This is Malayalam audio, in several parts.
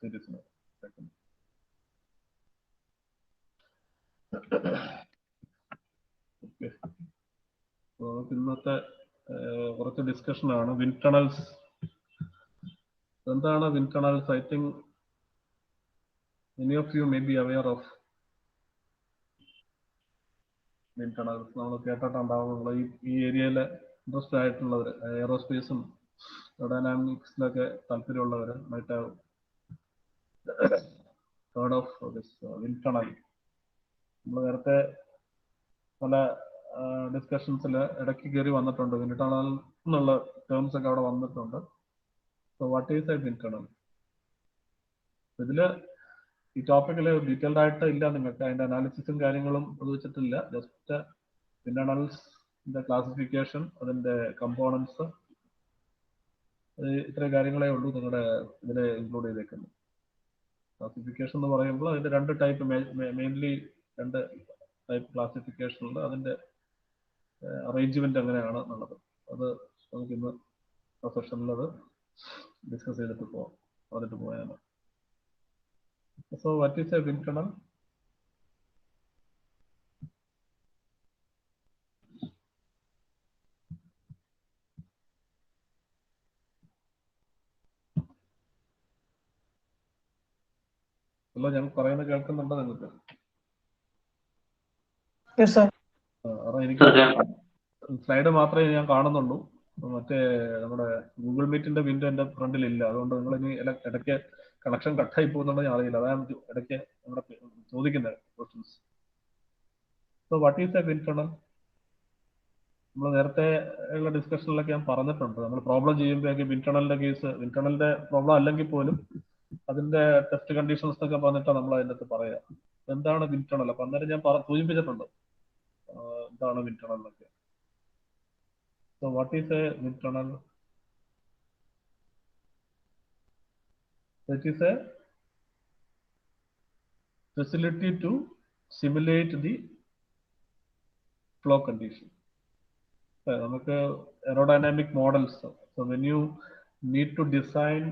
സീരീസിന്. ഓക്കെ, ഇന്നത്തെ കുറച്ച് ഡിസ്കഷനാണ് വിൻഡ് ടണൽസ്. എന്താണ് wind tunnels? I think many of you may be aware of wind tunnels. നമ്മൾ കേട്ടിട്ടുണ്ടാവുന്ന ഈ ഏരിയയിൽ ഇൻട്രസ്റ്റ് ആയിട്ടുള്ളവർ, എയറോസ്പേസും എയറോഡൈനാമിക്സിലൊക്കെ താല്പര്യമുള്ളവർ might have heard of this wind tunnel. നമ്മൾ നേരത്തെ പല ഡിസ്കഷൻസിൽ ഇടയ്ക്ക് കയറി വന്നിട്ടുണ്ട്. വിൻഡ് ടണൽ എന്നുള്ള ടേംസ് ഒക്കെ അവിടെ വന്നിട്ടുണ്ട്. So what is a wind tunnel? ഇതില് ഈ ടോപ്പിക്കിൽ ഡീറ്റെയിൽഡ് ആയിട്ട് ഇല്ല, നിങ്ങൾക്ക് അതിന്റെ അനാലിസിസും കാര്യങ്ങളും അത് വെച്ചിട്ടില്ല. ജസ്റ്റ് വിൻഡ് ടണൽസിന്റെ ക്ലാസിഫിക്കേഷൻ, അതിന്റെ കമ്പോണൻസ്, ഇത്രയും കാര്യങ്ങളേ ഉള്ളൂ നിങ്ങളുടെ ഇതിൽ ഇൻക്ലൂഡ് ചെയ്തേക്കുന്നത്. ക്ലാസിഫിക്കേഷൻ എന്ന് പറയുമ്പോൾ അതിന്റെ രണ്ട് ടൈപ്പ്, മെയിൻലി രണ്ട് ടൈപ്പ് ക്ലാസിഫിക്കേഷൻ ഉണ്ട്. അതിന്റെ അറേഞ്ച്മെന്റ് എങ്ങനെയാണ് എന്നുള്ളത് അത് നമുക്ക് ഇന്ന് സെഷനിൽ അത് ഡിസ്കസ് ചെയ്തിട്ട് പോയാണ്. So what is a wind tunnel? ഞാൻ പറയുന്നത് കേൾക്കുന്നുണ്ടോ നിങ്ങൾക്ക്? എനിക്ക് സ്ലൈഡ് മാത്രമേ ഞാൻ കാണുന്നുള്ളൂ. മറ്റേ നമ്മുടെ ഗൂഗിൾ മീറ്റിന്റെ വിൻഡോ എന്റെ ഫ്രണ്ടിൽ ഇല്ല. അതുകൊണ്ട് നിങ്ങൾ ഇനി ഇടയ്ക്ക് കണക്ഷൻ കട്ടായി പോകുന്നുണ്ടോ ഞാൻ അറിയില്ല. അതാണ് ഇടയ്ക്ക് നമ്മുടെ ചോദിക്കുന്നത് questions. So what is a wind tunnel? നമ്മൾ നേരത്തെ ഉള്ള ഡിസ്കഷനിലൊക്കെ ഞാൻ പറഞ്ഞിട്ടുണ്ട്. നമ്മൾ പ്രോബ്ലം ചെയ്യുമ്പോഴേക്കും വിൻഡ് ടണലിന്റെ കേസ്, വിൻഡ് ടണലിന്റെ പ്രോബ്ലം അല്ലെങ്കിൽ പോലും അതിന്റെ ടെസ്റ്റ് കണ്ടീഷൻസ് ഒക്കെ പറഞ്ഞിട്ടാണ് നമ്മൾ അതിൻ്റെ അകത്ത് പറയാം എന്താണ് വിൻഡ് ടണൽ. അപ്പൊ അന്നേരം ഞാൻ സൂചിപ്പിച്ചിട്ടുണ്ട് എന്താണ് വിൻഡ് ടണൽ എന്നൊക്കെ. So what is a wind tunnel? It is a facility to simulate the flow condition. നമുക്ക് aerodynamic models. So when you need to design,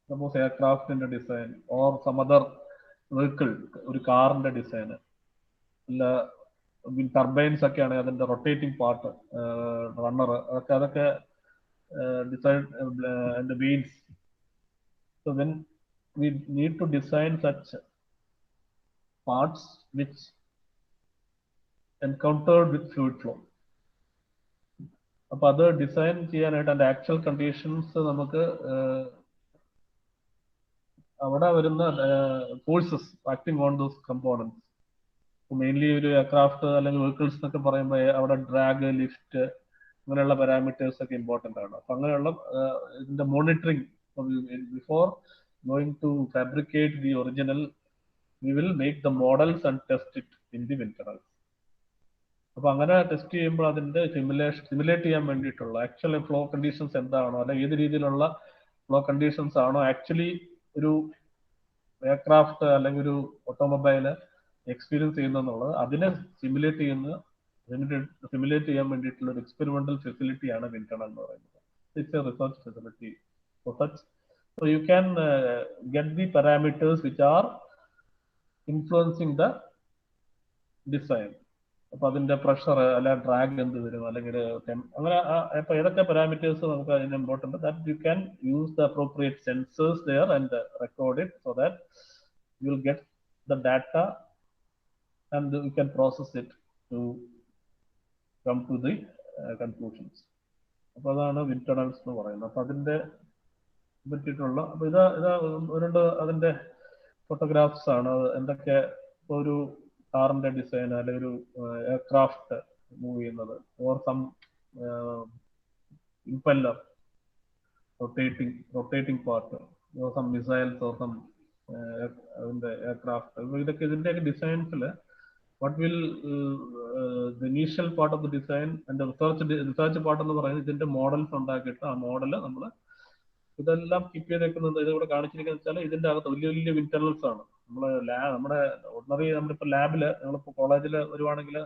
suppose aircraft in the design or some other vehicle, ഒരു കാറിന്റെ ഡിസൈൻ, അല്ല ടർബൈൻസ് ഒക്കെ ആണെങ്കിൽ അതിന്റെ റൊട്ടേറ്റിംഗ് പാർട്ട്, റണ്ണർ, അതൊക്കെ design and the wheels. So when we need to design such parts which encountered with fluid flow, അപ്പോൾ അത് ഡിസൈൻ ചെയ്യാനായിട്ട് അതിന്റെ ആക്ച്വൽ കണ്ടീഷൻസ് നമുക്ക് അവിടെ വരുന്ന forces acting on those components, mainly ഒരു എയർക്രാഫ്റ്റ് അല്ലെങ്കിൽ വെഹിക്കിൾസ് എന്നൊക്കെ പറയുമ്പോൾ അവിടെ ഡ്രാഗ്, ലിഫ്റ്റ്, അങ്ങനെയുള്ള പാരാമീറ്റേഴ്സ് ഒക്കെ ഇമ്പോർട്ടൻ്റ് ആണ്. അപ്പൊ അങ്ങനെയുള്ള ഇതിന്റെ monitoring, before going to fabricate the original, we will make the models and test it in the wind tunnel. അപ്പൊ അങ്ങനെ ടെസ്റ്റ് ചെയ്യുമ്പോൾ അതിന്റെ സിമുലേറ്റ് ചെയ്യാൻ വേണ്ടിയിട്ടുള്ള ആക്ച്വൽ ഫ്ലോ കണ്ടീഷൻസ് എന്താണോ, അല്ലെങ്കിൽ ഏത് രീതിയിലുള്ള ഫ്ലോ കണ്ടീഷൻസ് ആണോ ആക്ച്വലി ഒരു എയർക്രാഫ്റ്റ് അല്ലെങ്കിൽ ഒരു ഓട്ടോമൊബൈല് എക്സ്പീരിയൻസ് ചെയ്യുന്നുള്ളത്, അതിനെ സിമുലേറ്റ് ചെയ്യാൻ വേണ്ടിയിട്ടുള്ള ഒരു എക്സ്പെരിമെന്റൽ ഫെസിലിറ്റിയാണ് വിൻഡ് ടണൽ എന്ന് പറയുന്നത്. It's A research facility for such. So you can get the parameters which are influencing the design. അപ്പൊ അതിന്റെ പ്രഷർ, അല്ല ഡ്രാഗ് എന്ത് വരും, അല്ലെങ്കിൽ അങ്ങനെ ഇപ്പൊ ഏതൊക്കെ പാരാമീറ്റേഴ്സ് നമുക്ക് അതിന് important, that you can use the appropriate sensors there and record it, so that you will get the data and you can process it to come to the conclusions. അപ്പൊ അതാണ് വിൻഡ് ടണൽസ് എന്ന് പറയുന്നത്. അപ്പൊ അതിന്റെ പറ്റിയിട്ടുള്ള, അപ്പൊ ഇതാ രണ്ട് അതിന്റെ ഫോട്ടോഗ്രാഫ്സ് ആണ്. എന്തൊക്കെ ഒരു കാറിന്റെ ഡിസൈൻ അല്ലെങ്കിൽ ഒരു എയർക്രാഫ്റ്റ് മൂവ് ചെയ്യുന്നത്, or some impeller rotating part, or some missiles, or some അതിന്റെ എയർക്രാഫ്റ്റ്, ഇതൊക്കെ ഇതിന്റെയൊക്കെ ഡിസൈൻസിൽ what will the initial part of the design and the research part എന്ന് പറയുന്നത് ഇതിന്റെ മോഡൽസ് ഉണ്ടാക്കിയിട്ട് ആ മോഡല് നമ്മൾ ഇതെല്ലാം കീപ്പ് ചെയ്തേക്കുന്നത്. ഇതിവിടെ കാണിച്ചിരിക്കുന്നത് വെച്ചാൽ ഇതിന്റെ അകത്ത് വലിയ വലിയ വിൻഡ് ടണൽസ് ആണ്. നമ്മുടെ ഓർഡിനറി നമ്മളിപ്പോൾ ലാബില്, നിങ്ങളിപ്പോൾ കോളേജിൽ വരുവാണെങ്കിൽ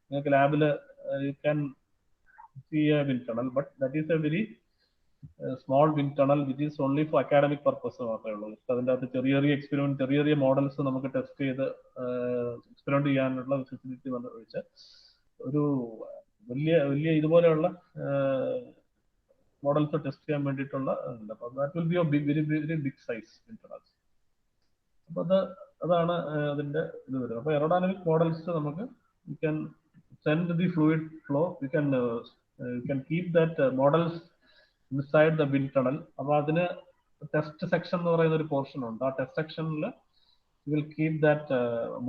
നിങ്ങൾക്ക് ലാബില് you can see a wind tunnel, but that is a very small wind tunnel which is only for academic purpose മാത്രമേ ഉള്ളൂ. അതിൻ്റെ അകത്ത് ചെറിയ ചെറിയ എക്സ്പെരിമെന്റ്, ചെറിയ ചെറിയ മോഡൽസ് നമുക്ക് ടെസ്റ്റ് ചെയ്ത് എക്സ്പെരിമെന്റ് ചെയ്യാനുള്ള ഫെസിലിറ്റി വന്ന് ഒഴിച്ച് ഒരു വലിയ വലിയ ഇതുപോലെയുള്ള മോഡൽസ് ടെസ്റ്റ് ചെയ്യാൻ വേണ്ടിയിട്ടുള്ള അപ്പോൾ that will be of very very big size wind tunnels. അപ്പോൾ അതാണ് അതിന്റെ ഇത് വരുന്നത്. അപ്പോൾ എയറോഡൈനാമിക് മോഡൽസ് നമുക്ക് you can send the fluid flow, you can keep that models inside the wind tunnel. അപ്പോൾ അതിന് ടെസ്റ്റ് സെക്ഷൻ എന്ന് പറയുന്ന ഒരു പോർഷൻ ഉണ്ട്. ആ ടെസ്റ്റ് സെക്ഷനിൽ you will keep that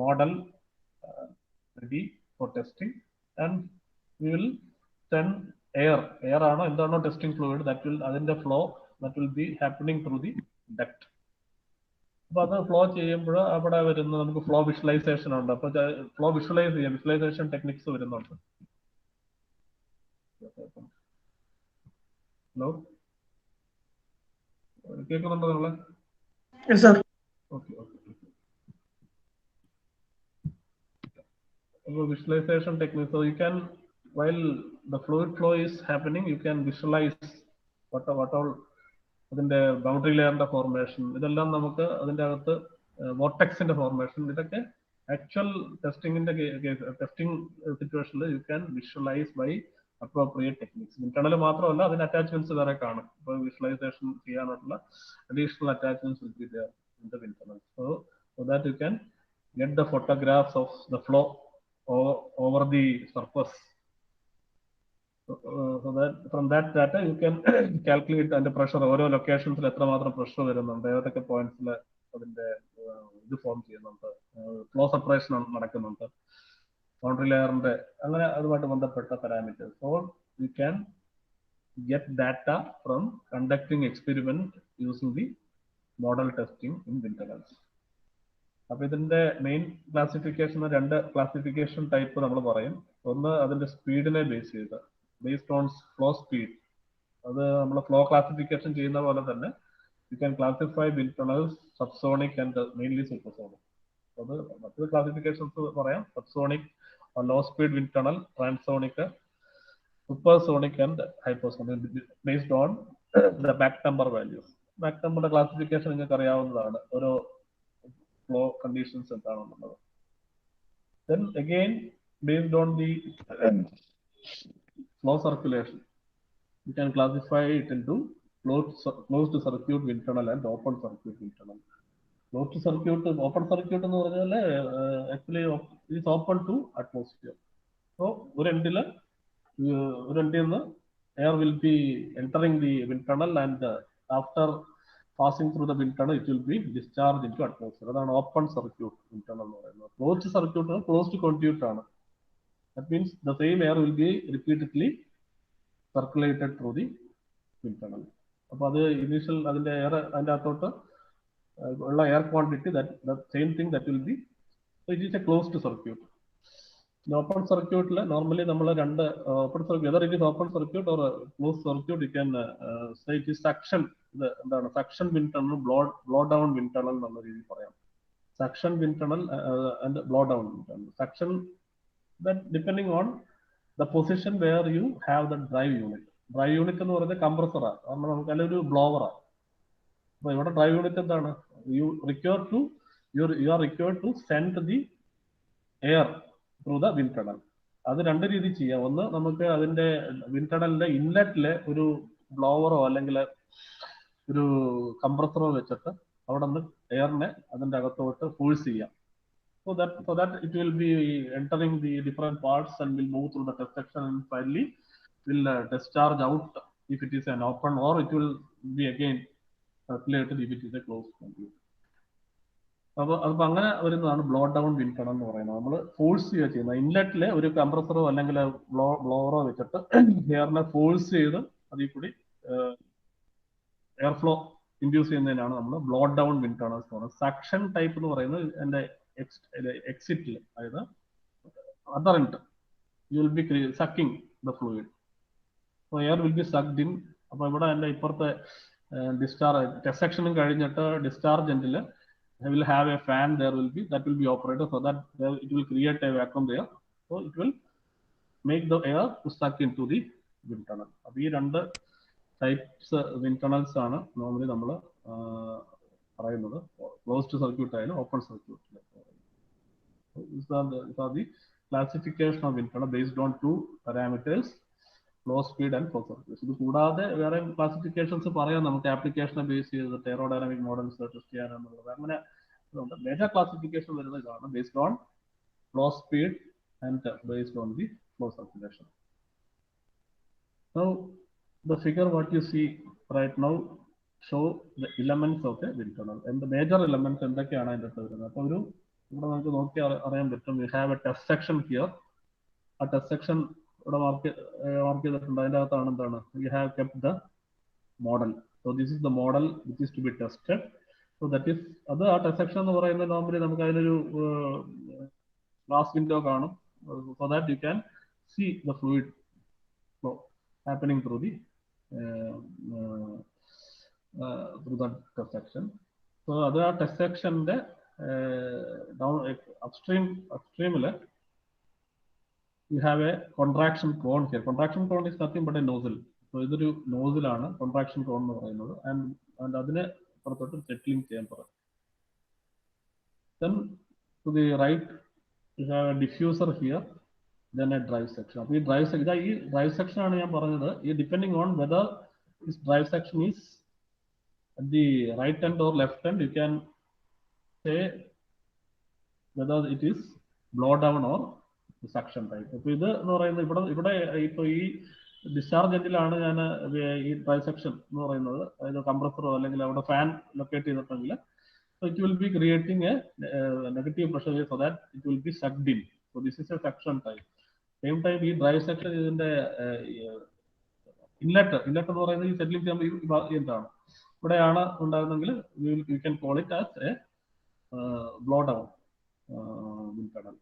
model ready for testing and you will send air ആണോ എന്താണോ ടെസ്റ്റിംഗ് ഫ്ലൂയിഡ്, ദാറ്റ് വിൽ അതിന്റെ flow that will B happening through the duct. അപ്പൊ അത് ഫ്ലോ ചെയ്യുമ്പോൾ അവിടെ വരുന്ന നമുക്ക് ഫ്ലോ വിഷ്വലൈസേഷൻ ഉണ്ട്. അപ്പൊ ഫ്ലോ വിഷ്വലൈസ് ചെയ്യാം, വിഷ്വലൈസേഷൻ ടെക്നിക്സ് വരുന്നുണ്ട്. ഹലോ, കേൾക്കുന്നുണ്ടോ നിങ്ങളെ? Okay okay. അപ്പോൾ visualization techniques, so you can while the fluid flow is happening, you can visualize what all അതിന്റെ ബൗണ്ടറി ലെയറിന്റെ ഫോർമേഷൻ, ഇതെല്ലാം നമുക്ക് അതിന്റെ അകത്ത് വോർട്ടെക്സിന്റെ ഫോർമേഷൻ, ഇതൊക്കെ ആക്ച്വൽ ടെസ്റ്റിംഗിന്റെ ടെസ്റ്റിംഗ് സിറ്റുവേഷനിൽ you can visualise by appropriate techniques. Internal മാത്രമല്ല, അതിന് അറ്റാച്ച്മെന്റ്സ് വേറെ കാണും. ഇപ്പോൾ വിഷ്വലൈസേഷൻ ചെയ്യാനുള്ള additional attachments will be there in the internal. So that you can get the photographs of the flow over the surface. So that from that data you can calculate and the pressure ഓരോ ലൊക്കേഷൻസിൽ എത്രമാത്രം പ്രഷർ വരുന്നുണ്ട്, ഏതൊക്കെ പോയിന്റ്സിൽ അതിന്റെ ഇത് ഫോം ചെയ്യുന്നുണ്ട്, ഫ്ലോ സെപ്പറേഷൻ നടക്കുന്നുണ്ട്, ബൗണ്ടറി ലെയറിന്റെ, അങ്ങനെ അതുമായിട്ട് ബന്ധപ്പെട്ട parameters. So you can get data from conducting experiment using the model testing in wind tunnels. അപ്പൊ ഇതിന്റെ മെയിൻ ക്ലാസിഫിക്കേഷൻ, രണ്ട് ക്ലാസിഫിക്കേഷൻ ടൈപ്പ് നമ്മൾ പറയും. ഒന്ന് അതിന്റെ സ്പീഡിനെ ബേസ് ചെയ്ത്, ബേസ്ഡ് ഓൺ ഫ്ലോ സ്പീഡ്. അത് നമ്മൾ ഫ്ലോ ക്ലാസിഫിക്കേഷൻ ചെയ്യുന്ന പോലെ തന്നെ you can classify wind tunnels subsonic and mainly supersonic. അത് മറ്റൊരു ക്ലാസിഫിക്കേഷൻസ് പറയാം, subsonic, low speed wind tunnel, transonic, supersonic and hypersonic, based on the back number values. Back നമ്പറിന്റെ ക്ലാസിഫിക്കേഷൻ നിങ്ങൾക്ക് അറിയാവുന്നതാണ്, ഓരോ ഫ്ലോ കണ്ടീഷൻസ് എന്താണെന്നുള്ളത്. Then again, based on the flow circulation, you can classify it into closed circuit wind tunnel and open circuit wind tunnel. Closed circuit, open circuit എന്ന് പറഞ്ഞാൽ actually is open to atmosphere. So ഒരു എൻഡിൽ നിന്ന് air will be entering the wind tunnel and after passing through the wind tunnel it will be discharged into atmosphere. അതാണ് ഓപ്പൺ സർക്യൂട്ട് wind tunnel എന്ന് പറയുന്നത്. ക്ലോസ്ഡ് സർക്യൂട്ട് ക്ലോസ്ഡ് കോൺഡ്യൂട്ട് ആണ്. That means the same air will be repeatedly circulated through the wind tunnel. അപ്പോൾ അത് ഇനീഷ്യൽ അതിന്റെ എയർ അതിന്റെ അകത്തോട്ട് ഉള്ള air quantity, that same thing that will be, so it is a closed circuit. Open സർക്യൂട്ടിൽ നോർമലി നമ്മൾ രണ്ട് open circuit, whether it is open circuit or closed circuit, you can say it is suction. ഇത് എന്താണ് suction wind tunnel, blow down wind tunnel എന്നുള്ള രീതിയിൽ പറയാം. Suction wind tunnel and blow down wind tunnel. Suction, that depending on the position where you have the drive unit. Drive unit എന്ന് പറയുന്നത് കംപ്രസറാണ്, നമുക്ക് അല്ലെങ്കിൽ ഒരു ബ്ലോവറാണ്. അപ്പൊ ഇവിടെ ഡ്രൈവ് യൂണിറ്റ് എന്താണ്, you are required to send the air through the wind tunnel. അത് രണ്ട് രീതി ചെയ്യാം. ഒന്ന്, നമുക്ക് അതിന്റെ വിൻഡ് ടണലിന്റെ ഇൻലെറ്റിലെ ഒരു ബ്ലോവറോ അല്ലെങ്കിൽ ഒരു കംപ്രസറോ വെച്ചിട്ട് അവിടെ നിന്ന് എയറിനെ അതിന്റെ അകത്തോട്ട് ഫോഴ്സ് ചെയ്യാം. So that it will be entering the different parts and will move through the test section and finally will discharge out if it is an open, or it will be again circulated if it is a closed conduit. അപ്പോൾ അങ്ങനെ വരുന്നതാണ് ബ്ലോ ഡൗൺ വിൻഡ് ടണൽ എന്ന് പറയുന്നത്. നമ്മൾ ഫോഴ്സ് ചെയ്യുക ചെയ്യുന്നത്, ഇൻലെറ്റിലെ ഒരു കംപ്രസറോ അല്ലെങ്കിൽ ബ്ലോവറോ വെച്ചിട്ട് എയറിനെ ഫോഴ്സ് ചെയ്ത് അതിൽ കൂടി എയർ ഫ്ലോ ഇൻഡ്യൂസ് ചെയ്യുന്നതിനാണ് നമ്മൾ ബ്ലോ ഡൗൺ വിൻഡ് ടണൽസ് എന്ന് പറയുന്നത്. സക്ഷൻ ടൈപ്പ് എന്ന് പറയുന്നത് എൻ്റെ എക്സിറ്റിൽ, അതായത് other end you will be sucking the fluid, so air will be sucked in. അപ്പോൾ ഇവിടെ എൻ്റെ ഇപ്പുറത്തെ ഡിസ്ചാർജ് ടെസ്റ്റ് സെക്ഷനും കഴിഞ്ഞിട്ട് ഡിസ്ചാർജ് എൻഡിൽ will have a fan, that will be operated, so that it will create a vacuum there, so it will make the air to suck into the wind tunnel. അപ്പോൾ ഈ രണ്ട് ടൈപ്സ് വിൻഡ് ടണൽസ് ആണ് നോർമലി നമ്മൾ പറയുന്നത്. ക്ലോസ്ഡ് സർക്യൂട്ട് ആയാലും open circuit. These are the classification of wind tunnel based on two parameters, flow speed and flow surface. ഇത് കൂടാതെ വേറെ ക്ലാസിഫിക്കേഷൻസ് പറയാം നമുക്ക്, ആപ്ലിക്കേഷനെ ബേസ് ചെയ്ത് എയറോഡൈനാമിക് മോഡൽസ് ടെസ്റ്റ് ചെയ്യാനെന്നുള്ളത്. അങ്ങനെ മേജർ ക്ലാസിഫിക്കേഷൻ വരുന്നത് ഇതാണ്, based on flow speed and based on the flow circulation. Now the figure what you see right now show the elements of a wind tunnel and the major elements എന്തൊക്കെയാണ് അതിൻ്റെ അകത്ത് വരുന്നത്. അപ്പോൾ ഒരു ഇവിടെ നമുക്ക് നോക്കി അറിയാൻ പറ്റും. We have a test section here. ആ ടെസ്റ്റ് സെക്ഷൻ ഇവിടെ മാർക്ക് ചെയ്തിട്ടുണ്ട്. അതിൻ്റെ അകത്താണ് എന്താണ്, we have kept the model. So this is the model which is to be tested. So that is അത് ആ ടെസ്റ്റ് സെക്ഷൻ എന്ന് പറയുന്നത് നോർമലി നമുക്ക് അതിനൊരു ഗ്ലാസ് വിൻഡോ കാണും. So that you can see the fluid flow happening through that test section. So അത് ആ ടെസ്റ്റ് സെക്ഷന്റെ down upstream you have a contraction cone here. Contraction cone is nothing but a nozzle. So ഇതൊരു nozzle ആണ് contraction cone എന്ന് പറയുന്നത്. and അതിനെ പുറത്തോട്ട് settling chamber. Then to the right you have a diffuser here, then a drive section. അപ്പോൾ ഈ drive section ആണ് ഞാൻ പറഞ്ഞത്. ഈ depending on whether this drive section is at the right end or left end, you can say whether it is blow down or suction type. അപ്പോൾ ഇത് എന്ന് പറയുന്നത് ഇവിടെ ഇപ്പോൾ ഈ ഡിസ്ചാർജ് എൻഡിലാണ് ഞാൻ ഈ ഡ്രൈവ് സെക്ഷൻ എന്ന് പറയുന്നത്. അതായത് കംപ്രസറോ അല്ലെങ്കിൽ അവിടെ ഫാൻ ലൊക്കേറ്റ് ചെയ്തിട്ടുണ്ടെങ്കിൽ so it will be creating a negative pressure so that it will be sucked in. So this is a suction type. Same time ഈ ഡ്രൈവ് സെക്ഷൻ ഇതിന്റെ ഇൻലെറ്റ് എന്ന് പറയുന്നത് ഈ സെറ്റിലിംഗ് ചേമ്പർ എന്താണ് ഇവിടെയാണ് ഉണ്ടാകുന്നെങ്കിൽ you can call it as a blow down wind tunnel.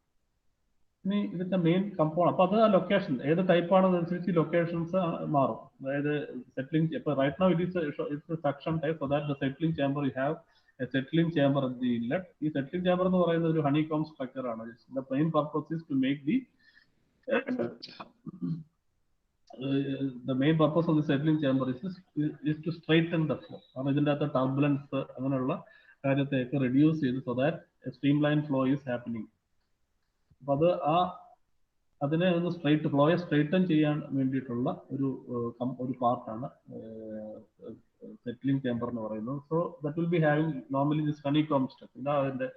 ഇനി ഇതിന്റെ മെയിൻ കമ്പോണന്റ്, അപ്പൊ അത് ആ ലൊക്കേഷൻ ഏത് ടൈപ്പ് ആണെന്നനുസരിച്ച് ലൊക്കേഷൻസ് മാറും. അതായത് സെറ്റിലിംഗ് ഇപ്പൊ right now it's suction type. So that the settling chamber you have a settling chamber at the inlet. ഈ സെറ്റിലിംഗ് ചേമ്പർ എന്ന് പറയുന്നത് ഒരു ഹണികോം സ്ട്രക്ചർ ആണ്. The main purpose is to make the main purpose of the settling chamber is to straighten the flow. കാരണം ഇതിന്റെ അകത്ത് ടർബുലൻസ് അങ്ങനെയുള്ള കാര്യത്തെയൊക്കെ റെഡ്യൂസ് ചെയ്ത് so that a streamline flow is happening. അപ്പൊ അത് അതിനെ ഒന്ന് ഫ്ലോയെ സ്ട്രെയിറ്റൻ ചെയ്യാൻ വേണ്ടിയിട്ടുള്ള ഒരു പാർട്ടാണ് സെറ്റിലിംഗ് ചേമ്പർ എന്ന് പറയുന്നത്. So that will be having normally this honeycomb structure. ഇതാ അതിന്റെ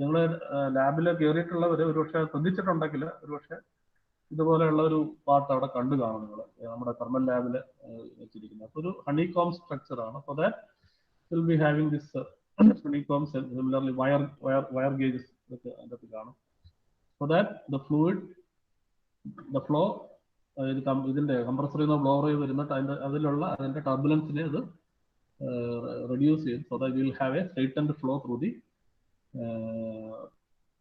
നിങ്ങൾ ലാബിൽ കയറിയിട്ടുള്ളവർ ഒരുപക്ഷെ ശ്രദ്ധിച്ചിട്ടുണ്ടെങ്കിൽ ഒരുപക്ഷെ ഇതുപോലെയുള്ള ഒരു പാർട്ട് അവിടെ കണ്ടു കാണും നിങ്ങൾ നമ്മുടെ തെർമൽ ലാബിൽ വെച്ചിരിക്കുന്നത്. അപ്പോൾ ഒരു ഹണികോം സ്ട്രക്ചർ ആണ്. So that will be having this honeycomb similarly wire gauges ഒക്കെ അതിൻ്റെ അകത്ത് കാണും. So that the flow ഇതിന്റെ കംപ്രസറിൽ നിന്ന് ബ്ലോവർ ചെയ്ത് വരുന്ന അതിലുള്ള അതിന്റെ ടർബുലൻസിനെ അത് റെഡ്യൂസ് ചെയ്യും. So that will have a straightened flow through the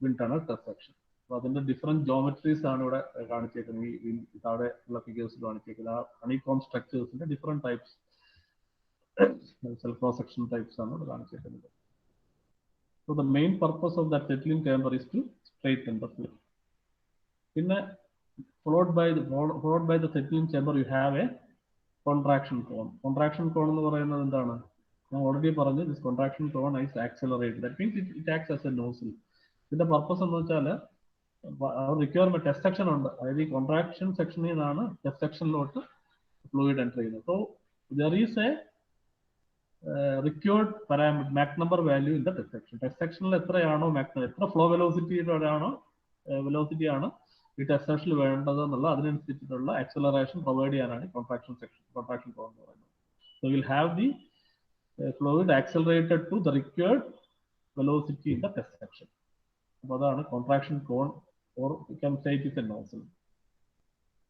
wind tunnel test section. അപ്പോൾ അതിന്റെ ഡിഫറെന്റ് ജോമെട്രീസ് ആണ് ഇവിടെ കാണിച്ചേക്കുന്നത്. ഈ താഴെ ഉള്ള ഫിഗേഴ്സ് കാണിച്ചേക്കുന്നത് ആ ഹണികോം സ്ട്രക്ചേഴ്സിന്റെ different types self cross section types ആണ് ഇവിടെ കാണിച്ചേക്കുന്നത്. So the main purpose of that settling chamber is to straighten the flow. പിന്നെ followed by the settling chamber you have a contraction cone. Contraction cone എന്ന് പറയുന്നത് എന്താണ്? ഞാൻ ഓൾറെഡി പറഞ്ഞു, this contraction cone is accelerated. That means it acts as a nozzle. ഇതിന്റെ പർപ്പസ് എന്ന് വെച്ചാൽ റിക്വയർമെന്റ് ടെസ്റ്റ് സെക്ഷൻ ഉണ്ട്. അതായത് ഈ കോൺട്രാക്ഷൻ സെക്ഷനിൽ നിന്നാണ് ടെസ്റ്റ് സെക്ഷനിലോട്ട് ഫ്ലൂയിഡ് എൻ്റർ ചെയ്യുന്നത്. So there is a required parameter Mach number value in the test section. Test sectionൽ എത്രയാണോ എത്ര ഫ്ലോ വെലോസിറ്റിയിലാണോ വെലോസിറ്റി ആണ് ഈ ടെസ്റ്റ് സെക്ഷനിൽ വേണ്ടത് എന്നുള്ള അതിനനുസരിച്ചിട്ടുള്ള ആക്സലറേഷൻ പ്രൊവൈഡ് ചെയ്യാനാണ് കോൺട്രാക്ഷൻ കോൺ എന്ന് പറയുന്നത്. So we'll have the fluid accelerated to the required velocity in the test section. അപ്പോൾ അതാണ് contraction cone, or you can say it is a nozzle.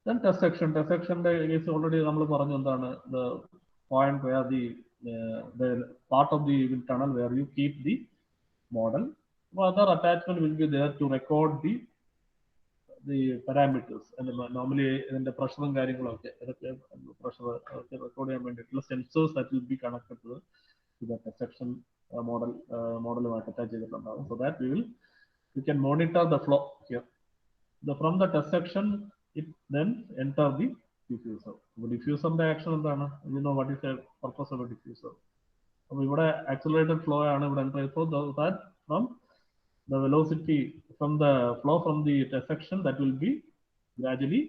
Then test section. Test sectionന്റെ കേസ് ഓൾറെഡി നമ്മൾ പറഞ്ഞു എന്താണ്, the point where the part of the wind tunnel where you keep the model. Other attachment will be there to record the parameters. And normally in the pressure and കാര്യങ്ങളൊക്കെ pressure record ചെയ്യാൻ വേണ്ടിയിട്ടുള്ള sensors that will be connected to the test section മോഡലുമായിട്ട് അറ്റാച്ച് ചെയ്തിട്ടുണ്ടാകും. So that we can monitor the flow here. From the test section it then enter the diffuser. ഡിഫ്യൂസറിന്റെ ആക്ഷൻ എന്താണ്? You know what is the purpose of a diffuser? അപ്പോൾ ഇവിടെ accelerated flow ആണ് ഇവിടെ enter ചെയ്യുന്നത്. So that from the velocity from the flow from the test section that will be gradually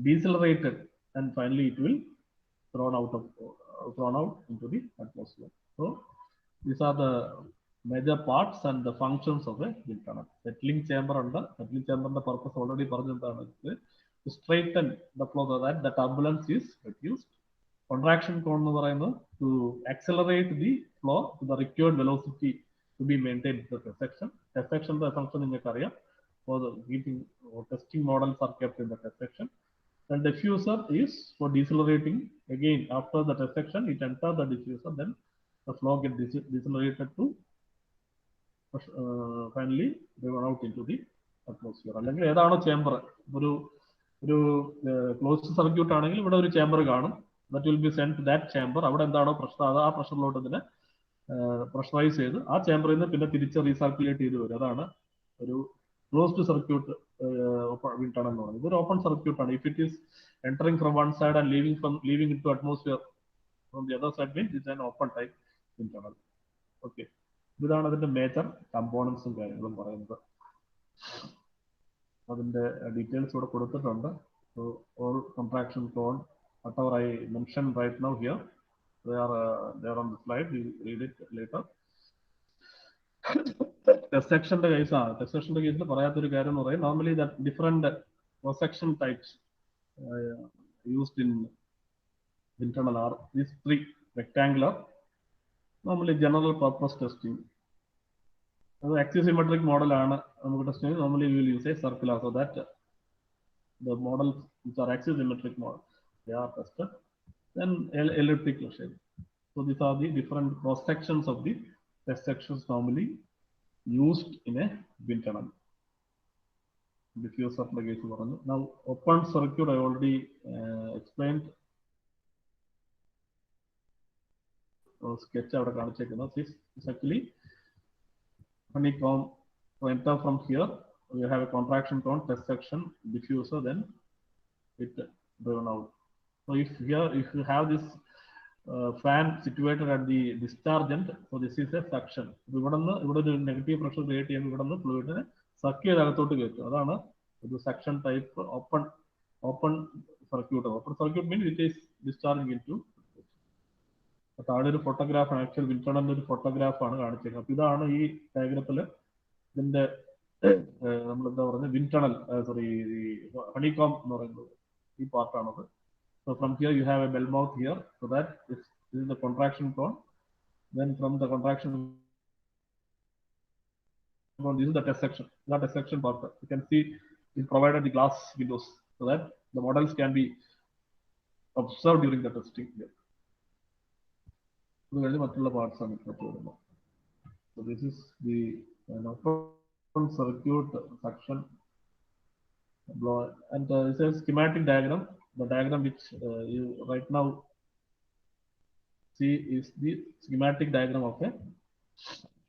decelerated and finally it will thrown out into the atmosphere. So these are the major parts and the functions of a wind tunnel. Settling chamber under settling chamber the purpose already പറഞ്ഞതാണ് to straighten the flow so that the turbulence is reduced. Contraction cone എന്ന് പറയുന്നത് to accelerate the flow to the required velocity to be maintained in the test section. Test section the function നിങ്ങൾക്ക് അറിയാം. For the heating or testing models are kept in the test section. And diffuser is for decelerating. Again, after the test section, it enters the diffuser, then the flow gets decelerated to finally driven out into the atmosphere. അല്ലെങ്കിൽ ഏതാണോ ചേംബർ, ഒരു ക്ലോസ്ഡ് സർക്യൂട്ട് ആണെങ്കിൽ ഇവിടെ ഒരു ചേംബർ കാണും. That will be send to that chamber. അവിടെ എന്താണോ പ്രഷർ, അത് ആ പ്രഷറിലോട്ട് ഇതിനെ പ്രഷറൈസ് ചെയ്ത് ആ ചേംബറിൽ നിന്ന് പിന്നെ തിരിച്ച് റീസർക്കുലേറ്റ് ചെയ്ത് വരും. അതാണ് ഒരു closed circuit wind tunnel എന്ന് പറയുന്നത്. ഇതൊരു ഓപ്പൺ സർക്യൂട്ട് ആണ്. If it is entering from one side and leaving into atmosphere from the other side means it's an open type wind tunnel. Okay, ഇതാണ് അതിന്റെ മേജർ കമ്പോണൻസും കാര്യങ്ങളും പറയുന്നത്. അതിന്റെ ഡീറ്റെയിൽസ് ഇവിടെ കൊടുത്തിട്ടുണ്ട്. So all contraction cone, whatever I mentioned right now here, they are on the slide. You read it later. Test section case പറയാത്തൊരു കാര്യം എന്ന് പറയും, normally that different cross section types used in wind tunnel are these three: rectangular, normally general purpose testing. Axisymmetric model ആണ് നമുക്ക് ടെസ്റ്റ് ചെയ്യുന്നത്. Normally we will use a circular, so that the models which are axisymmetric model they are tested. Then elliptic shape. So these are the different cross sections of the test sections normally used in a wind tunnel. Diffuser case പറഞ്ഞു. Now open circuit I already explained. Sketch അവിടെ കാണിച്ചേക്കുന്നത്. This is actually honeycomb. So enter from here. You have a contraction cone, test section, diffuser, then it driven out. So if you have this fan situated at the dischargent, so this is a suction. ഇവിടെ ഒരു നെഗറ്റീവ് പ്രഷർ ക്രിയേറ്റ് ചെയ്യുമ്പോൾ ഇവിടെ നിന്ന് ഫ്ലൂയിഡിനെ സക്ക് ചെയ്ത് അകത്തോട്ട് കയറ്റും. അതാണ് ഒരു section type open circuit. Open circuit means it is discharging in to. താഴെ ഒരു ഫോട്ടോഗ്രാഫാണ്, ആക്ച്വൽ വിൻഡ് ടണലിന്റെ ഒരു ഫോട്ടോഗ്രാഫാണ് കാണിച്ചേക്കുന്നത്. അപ്പൊ ഇതാണ് ഈ ഡയഗ്രത്തില് ഇതിന്റെ നമ്മൾ എന്താ പറയുന്നത്, വിൻഡ് ടണൽ ഹണികോം എന്ന് പറയുന്നത് ഈ പാർട്ടാണത്. So from here you have a bell mouth here, so that this is the contraction cone. Then from the contraction cone, this is the test section. That test section part, you can see it provided the glass windows so that the models can be observed during the testing here. So this is the open circuit section and this is a schematic diagram. The diagram which you right now see is the schematic diagram of a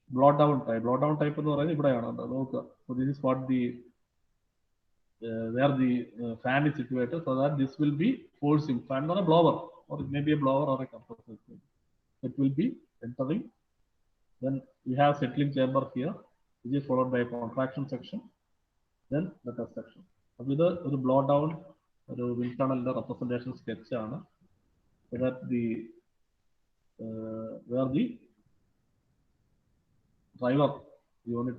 blowdown type. Blowdown type എന്ന് പറയുന്നത് ഇവിടെയാണ് നോക്കുക. So this is what the where the fan is situated, so that this will be forcing fan or a blower, or it may be a blower or a compressor. It will be entering. Then we have settling chamber here, which is followed by a contraction section, then the test section. അപ്പോൾ ഇത് ഒരു ബ്ലോ ഡൗൺ ഒരു വിൻഡ് ടണലിന്റെ റെപ്രസെന്റേഷൻ സ്കെച്ച് ആണ്. So that the where the driver unit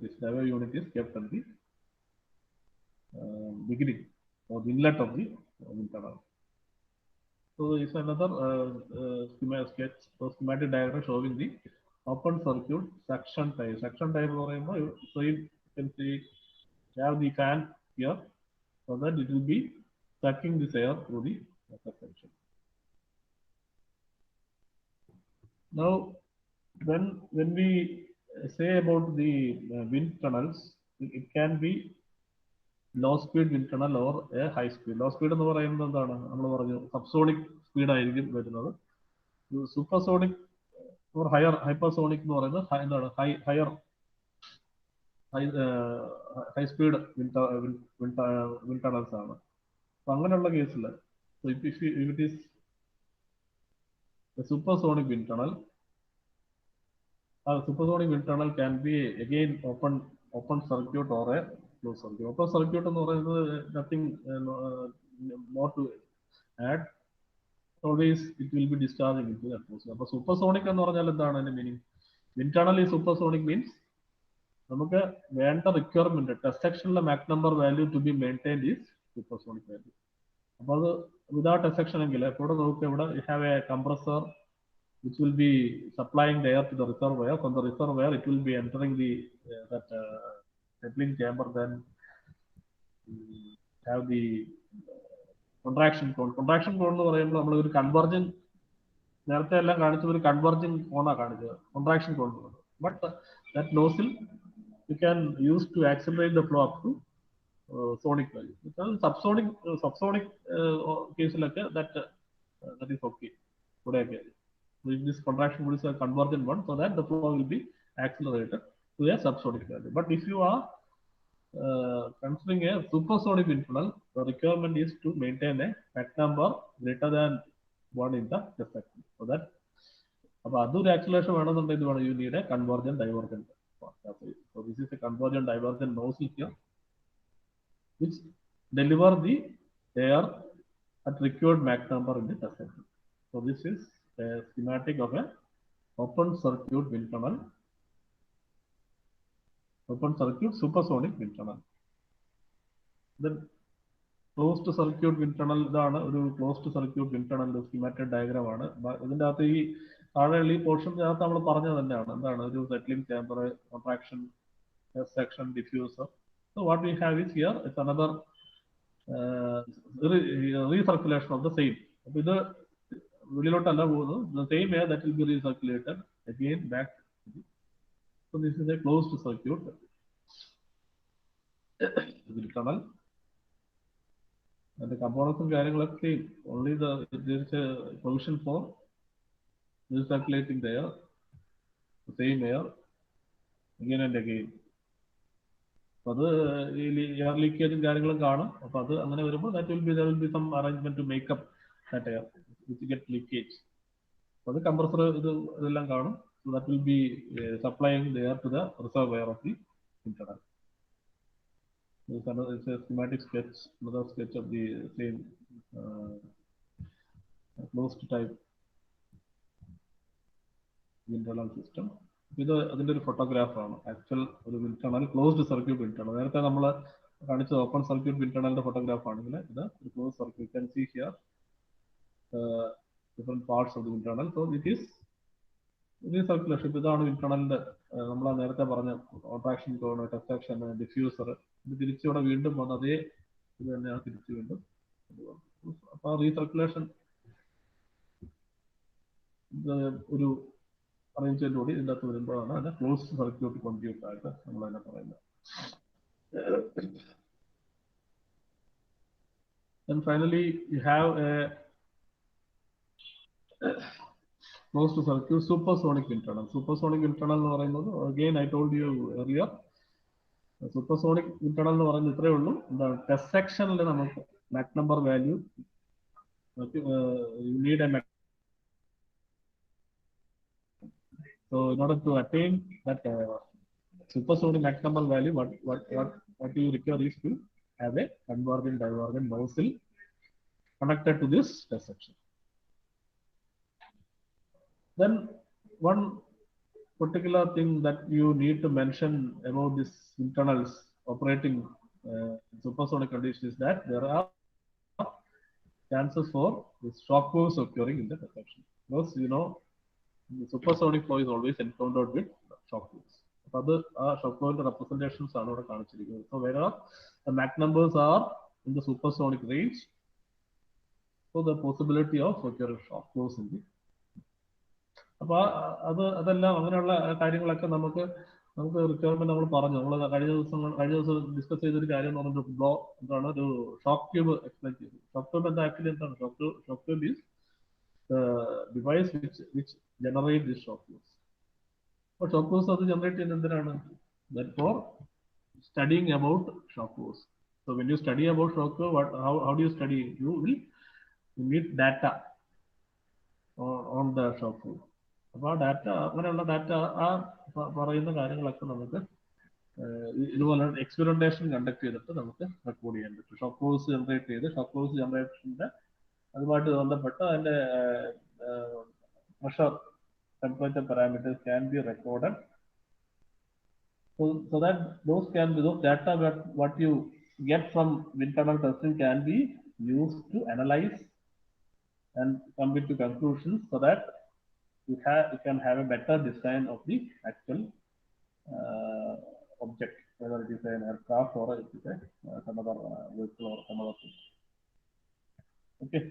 is kept at the beginning or the inlet of the wind tunnel. So it's another sketch or schematic diagram showing the open circuit suction type. Suction type എന്ന് പറയുമ്പോൾ, so you can see you have the fan here, so that it will be sucking this air through the section. Now, when we say about the wind tunnels, it can be low speed wind tunnel or a high speed. Low speed എന്ന് പറയുന്നത് എന്താണ്? നമ്മൾ പറഞ്ഞു സബ്സോണിക് സ്പീഡ് ആയിരിക്കും വരുന്നത്. സൂപ്പർസോണിക് or hypersonic എന്ന് പറയുന്നത് എന്താണ്? ഹൈ സ്പീഡ് വിൻഡ് ടണൽസ് ആണ്. അപ്പൊ അങ്ങനെയുള്ള കേസിൽ So if it is a supersonic wind tunnel, supersonic wind tunnel can be again open circuit or a closed circuit. Open circuit എന്ന് പറയുന്നത് nothing more to add. Always it will be discharging into the atmosphere. അപ്പോൾ supersonic എന്ന് പറഞ്ഞാൽ എന്താണ് അതിന്റെ meaning? Wind tunnel is supersonic means നമുക്ക് വേണ്ട റിക്വയർമെന്റ് ടെസ്റ്റ് സെക്ഷനിലെ Mach number value to be maintained is supersonic value. അപ്പോൾ അത് വിതൗട്ട് ടെസ്റ്റ് സെക്ഷൻ എങ്കിൽ ഇവിടെ നോക്കുക, ഇവിടെ you have a compressor which will be supplying the air to the reservoir. From the reservoir it will be entering the settling chamber, then have the contraction cone. Contraction cone എന്ന് പറയുമ്പോൾ നമ്മൾ ഒരു കൺവെർജിങ്, നേരത്തെ എല്ലാം കാണിച്ചത് ഒരു കൺവെർജിങ് കോണാണ് കാണിച്ചത്, contraction cone. But that nozzle you can use to accelerate the flow up to sonic value. Because subsonic case like that is okay. If this contraction is a convergent one, so that the flow will be accelerated to a subsonic value. But if you are considering a supersonic wind tunnel, the requirement is to maintain a Mach number greater than 1 in the test section. So that other acceleration you need a convergent divergent. So this is a convergent divergent nozzle here, which deliver the air at required Mach number in the test section. So this is a schematic of a open circuit wind tunnel, open circuit supersonic wind tunnel. Then closed circuit wind tunnel, ഇതാണ് ഒരു closed circuit wind tunnel schematic diagram ആണ്. ഇതിന്റെ അകത്ത് ഈ താഴെയുള്ള ഈ പോർഷൻ്റെ അകത്ത് നമ്മൾ പറഞ്ഞത് തന്നെയാണ്. എന്താണ് ഒരു settling chamber, contraction, test section, diffuser. So what we have is here, it's another recirculation of the same. അപ്പോൾ ഇത് വെളിയിലോട്ടല്ല പോകുന്നത്, the same air that will be recirculated again back. So this is a closed circuit wind tunnel. And the components and കാര്യങ്ങളൊക്കെ same. Only there is a provision for recirculating the air, the same air again and again. അപ്പോൾ അത് എയർ ലീക്കേജും കാര്യങ്ങളും കാണും. അപ്പോൾ അത് അങ്ങനെ വരുമ്പോൾ there will be some arrangement to make up that air which get leakage. So the compressor ഇതെല്ലാം കാണും. So that will be supplying the air to the reservoir of the wind tunnel. This is a schematic sketch, another sketch of the same closed type wind tunnel system. ഇത് അതിന്റെ ഒരു ഫോട്ടോഗ്രാഫാണ്, ആക്ച്വൽ ഒരു wind tunnel, closed circuit wind tunnel. നേരത്തെ നമ്മൾ കാണിച്ച ഓപ്പൺ സർക്യൂട്ട് വിൻഡ് ടണലിന്റെ ഫോട്ടോഗ്രാഫ് ആണെങ്കിൽ ഇത് ഒരു close circuit. You can see here different parts of the wind tunnel. So it is recirculation. ഇതാണ് വിൻഡ് ടണലിന്റെ നമ്മൾ നേരത്തെ പറഞ്ഞ കോൺട്രാക്ഷൻ കോൺ, ടെസ്റ്റ് സെക്ഷൻ, ഡിഫ്യൂസർ. ഇത് തിരിച്ചിവിടെ വീണ്ടും വന്ന് അതേ ഇത് തന്നെയാണ് തിരിച്ചു വീണ്ടും. അപ്പോൾ റീസർക്കുലേഷൻ ഒരു അറേഞ്ച്മെന്റ് കൂടി ഇതിൻ്റെ അകത്ത് വരുമ്പോഴാണ് അതിനെ ക്ലോസ്ഡ് സർക്യൂട്ട് കോൺഡ്യൂട്ട് ആയിട്ട് നമ്മൾ അതിനെ പറയുന്നത്. And finally you have a closed circuit supersonic wind tunnel. Supersonic wind tunnel എന്ന് പറയുന്നത്, again I told you earlier, supersonic wind tunnel എന്ന് പറയുന്നത് ഇത്രയേ ഉള്ളൂ. എന്താണ് ടെസ്റ്റ് സെക്ഷനിൽ നമുക്ക് Mac number value you need a so in order to attain that supersonic Mach number value, what you require is to have a convergent divergent nozzle connected to this test section. Then one particular thing that you need to mention about this wind tunnels operating supersonic conditions is that there are chances for shock waves occurring in the test section. Because you know the supersonic flow is always encountered with shock waves. Other shock wave representations are not considered. So wherever the Mach numbers are in the supersonic range, so the possibility of occurring shock waves in the. അപ്പോൾ അതെല്ലാം അങ്ങനെയുള്ള കാര്യങ്ങളൊക്കെ നമുക്ക് റിക്വയർമെന്റ് നമ്മൾ പറഞ്ഞു. നമ്മൾ കഴിഞ്ഞ ദിവസം ഡിസ്കസ് ചെയ്തൊരു കാര്യം എന്ന് പറഞ്ഞിട്ട് ബ്ലോ എന്താണ് ഒരു ഷോക്ക് ട്യൂബ് എക്സ്പ്ലെയിൻ ചെയ്തു. ഷോക്ക് ട്യൂബ് എന്താ ആക്ച്വലി എന്താണ്? Shock tube is device which generate these shock waves. But shock waves are generated എന്തിനാണ്? That for studying about shock waves. So when you study about shock wave, how do you study? You will you need data on the shop floor. അപ്പോൾ ആ ഡാറ്റ, അങ്ങനെയുള്ള ഡാറ്റ ആ പറയുന്ന കാര്യങ്ങളൊക്കെ നമുക്ക് ഇതുപോലെ എക്സ്പെരിമെന്റേഷൻ കണ്ടക്ട് ചെയ്തിട്ട് നമുക്ക് റെക്കോർഡ് ചെയ്യാൻ പറ്റും. ഷോപ്പ് ക്ലോസ് ജനറേറ്റ് ചെയ്ത് ഷോപ്പ് ക്ലോസ് ജനറേഷൻ്റെ അതുമായിട്ട് ബന്ധപ്പെട്ട് അതിൻ്റെ pressure, temperature parameters can be recorded, so that those data what you get from wind tunnel testing can be used to analyze and come to conclusions, so that you can have a better design of the actual object, whether it is an aircraft or it is some other vehicle or some other thing. Okay.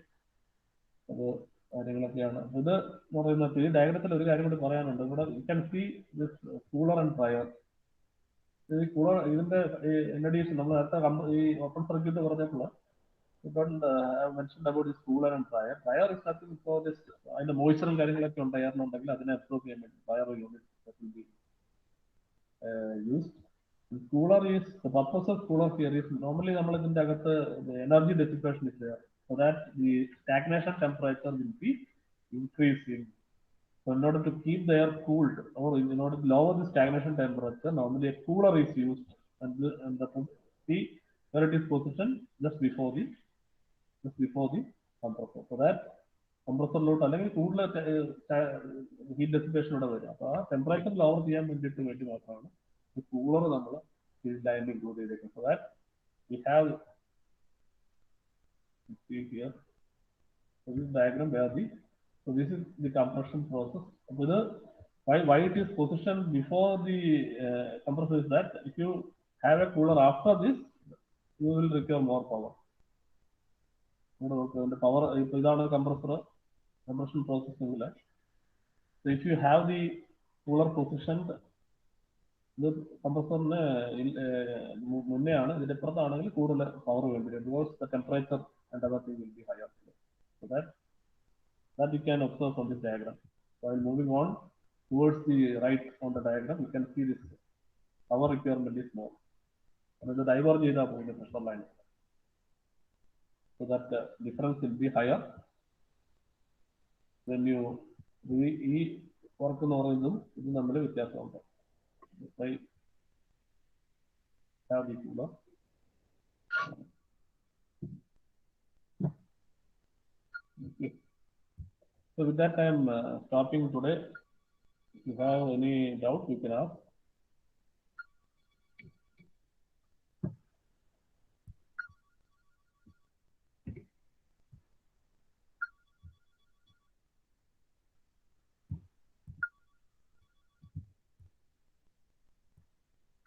കാര്യങ്ങളൊക്കെയാണ് ഇത് എന്ന് പറയുന്നത്. ഈ ഡയഗ്രത്തിൽ ഒരു കാര്യം കൂടി പറയാനുണ്ട്. ഇവിടെ you can see this cooler and dryer. ഈ കൂളർ ഇതിന്റെ ഇൻ അഡീഷൻ നമ്മൾ നേരത്തെ ഈ ഓപ്പൺ സർക്യൂട്ട് പറഞ്ഞപ്പോൾ mention about this cooler and dryer. Dryer is nothing for this, അതിന്റെ മോയ്സ്ചറും കാര്യങ്ങളൊക്കെ ഉണ്ട് എയറിനുണ്ടെങ്കിൽ അതിനെ അബ്സോർബ് ചെയ്യാൻ വേണ്ടി dryer unit used. Cooler is the purpose of cooler here is normally നമ്മൾ ഇതിന്റെ അകത്ത് energy dissipation is there, so that the stagnation temperature will be increasing. So in order to keep the air cooled, or in order to lower the stagnation temperature, normally a cooler is used, and the see where it is positioned just before the compressor, so that compressor load അല്ലെങ്കിൽ കൂടുതൽ ഹീറ്റ് ഡെസിപ്പേഷൻ ഇവിടെ വരും. അപ്പോൾ ആ ടെമ്പറേച്ചർ ലോവർ ചെയ്യാൻ വേണ്ടി മാത്രമാണ് ഈ കൂളർ നമ്മൾ ലൈനിൽ ഇൻക്ലൂഡ് ചെയ്തേക്കുന്നത്. So that we have, see here, so this diagram where so this is the compression process. Whether why it is positioned before the compressor is that if you have a cooler after this, you will require more power. The power ഇതാണ് compression process. So if you have the cooler positioned, ഇത് കംപ്രസറിന് മുന്നേ ആണ്, ഇതിന്റെ ഇപ്പുറത്താണെങ്കിൽ കൂടുതൽ പവർ വേണ്ടി വരും. Because the temperature and other thing will be higher. So that you can observe from this diagram. While moving on towards the right on the diagram, you can see this power requirement is more. And the diverge is the pressure line, so that the difference will be higher when you ഈ വർക്ക് എന്ന് പറയുന്നതും ഇത് തമ്മിൽ വ്യത്യാസമുണ്ട്. Okay. So with that, I am stopping today. If you have any doubt, you can ask.